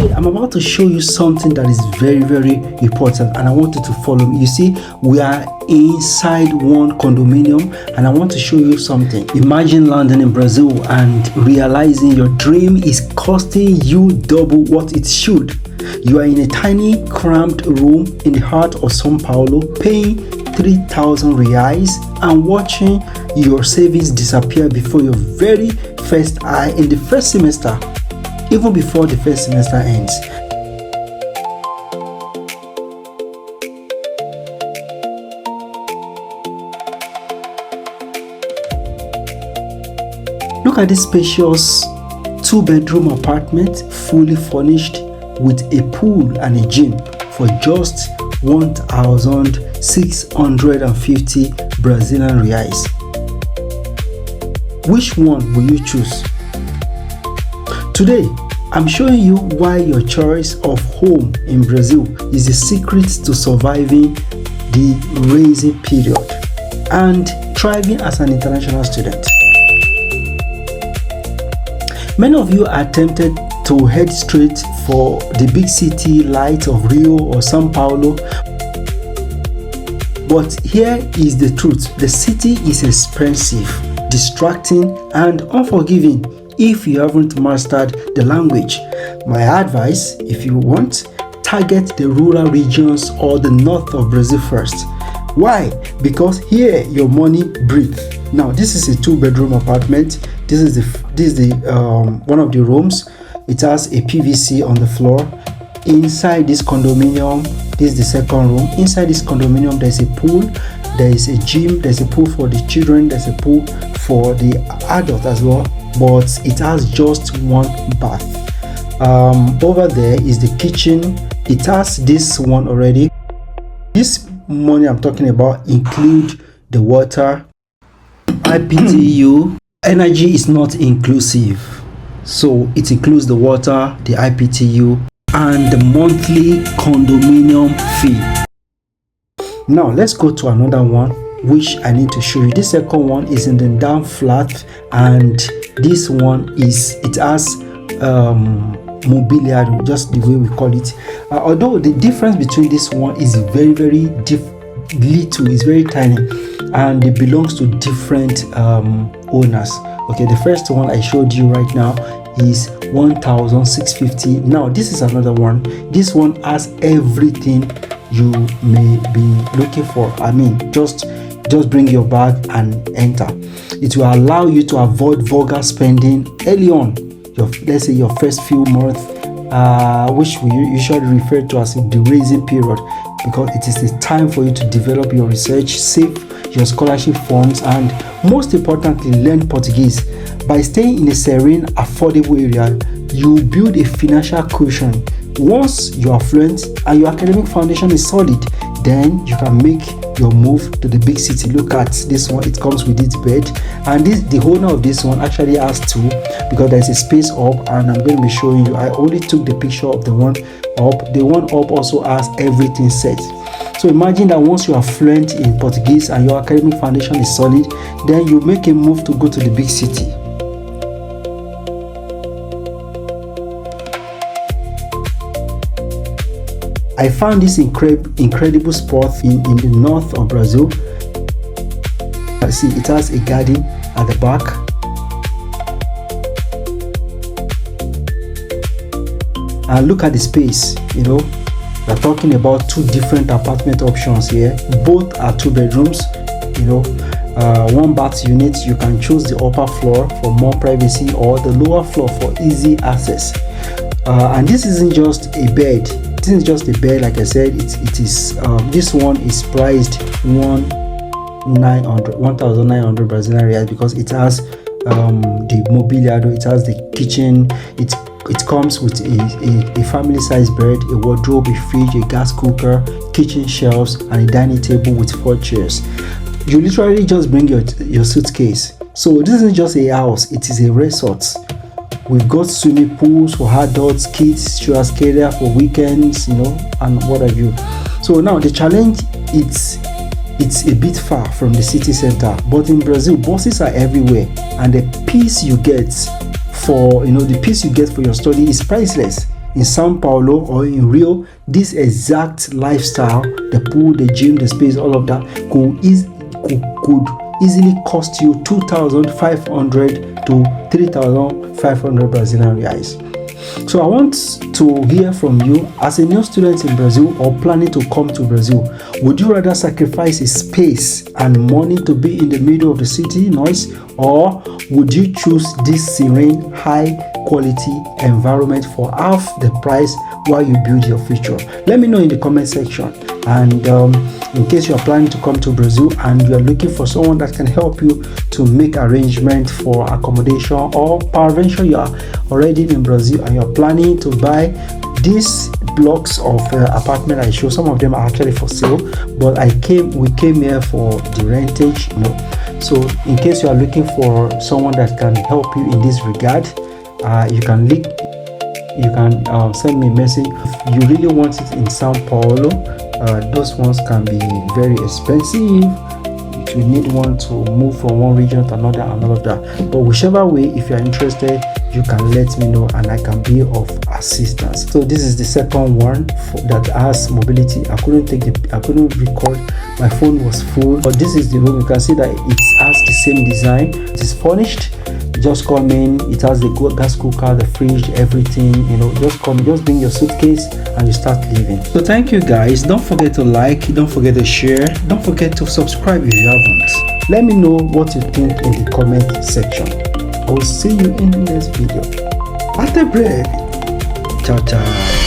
Today I'm about to show you something that is very, very important, and I want you to follow me. You see, we are inside one condominium, and I want to show you something. Imagine landing in Brazil and realizing your dream is costing you double what it should. You are in a tiny, cramped room in the heart of São Paulo, paying 3,000 reais and watching your savings disappear before your very first eye in the first semester, even before the first semester ends. Look at this spacious 2-bedroom apartment, fully furnished with a pool and a gym for just 1,650 Brazilian reais. Which one will you choose? Today, I'm showing you why your choice of home in Brazil is the secret to surviving the raising period and thriving as an international student. Many of you are tempted to head straight for the big city lights of Rio or São Paulo. But here is the truth. The city is expensive, distracting, and unforgiving if you haven't mastered the language. My advice, if you want, target the rural regions or the north of Brazil first. Why? Because here your money breathes. Now, this is a 2-bedroom apartment. This is the one of the rooms. It has a PVC on the floor. Inside this condominium, this is the second room. Inside this condominium, there's a pool, there is a gym, there's a pool for the children, there's a pool for the adult as well, but it has just one bath. Over there is the kitchen. It has this one already. This money I'm talking about include the water, IPTU. Energy is not inclusive, so it includes the water, the IPTU, and the monthly condominium fee. Now let's go to another one which I need to show you. This second one is in the down flat, and this one it has mobiliary, just the way we call it. Although the difference between this one is very, very little, is very tiny, and it belongs to different owners. Okay, the first one I showed you right now is 1,650. Now this is another one. This one has everything you may be looking for. I mean, just bring your bag and enter. It will allow you to avoid vulgar spending early on, let's say your first few months, which we usually refer to as the raising period, because it is the time for you to develop your research, save your scholarship funds, and most importantly, learn Portuguese. By staying in a serene, affordable area, you build a financial cushion. Once you are fluent and your academic foundation is solid, then you can make your move to the big city. Look at this one. It comes with its bed, and the owner of this one actually has two, because there's a space up, and I'm going to be showing you. I only took the picture of the one up. The one up also has everything set. So imagine that once you are fluent in Portuguese and your academic foundation is solid, then you make a move to go to the big city. I found this incredible spot in the north of Brazil. See, it has a garden at the back. And look at the space. You know, we're talking about two different apartment options here. Both are 2 bedrooms. You know, 1 bath unit. You can choose the upper floor for more privacy, or the lower floor for easy access. And this isn't just a bed. This is just a bed. Like I said, it is this one is priced 1,900 Brazilian reais, because it has the mobiliary, it has the kitchen, it comes with a family size bed, a wardrobe, a fridge, a gas cooker, kitchen shelves, and a dining table with 4 chairs. You literally just bring your suitcase. So this isn't just a house, it is a resort. We've got swimming pools for adults, kids, churrascaria for weekends, you know, and what have you. So now the challenge, it's a bit far from the city center, but in Brazil, buses are everywhere, and the peace you get for your study is priceless. in São Paulo or in Rio, this exact lifestyle, the pool, the gym, the space, all of that could easily cost you 2,500 to 3,500 Brazilian reais. So I want to hear from you as a new student in Brazil or planning to come to Brazil. Would you rather sacrifice a space and money to be in the middle of the city noise, or would you choose this serene, high quality environment for half the price while you build your future? Let me know in the comment section. And in case you are planning to come to Brazil and you are looking for someone that can help you to make arrangement for accommodation, or peradventure you are already in Brazil and you are planning to buy these blocks of apartment I show, some of them are actually for sale, but we came here for the rentage, So in case you are looking for someone that can help you in this regard, you can send me a message. If you really want it in São Paulo, those ones can be very expensive. You need one to move from one region to another and all of that. But whichever way, if you are interested, you can let me know and I can be of assistance. So this is the second one that has mobility. I couldn't record, my phone was full. But this is the room. You can see that it has the same design. It is furnished. Just come in, it has the gas cooker, the fridge, everything, just bring your suitcase and you start living. So thank you guys. Don't forget to like, don't forget to share, don't forget to subscribe if you haven't. Let me know what you think in the comment section. I will see you in the next video. At the break. Ciao ciao.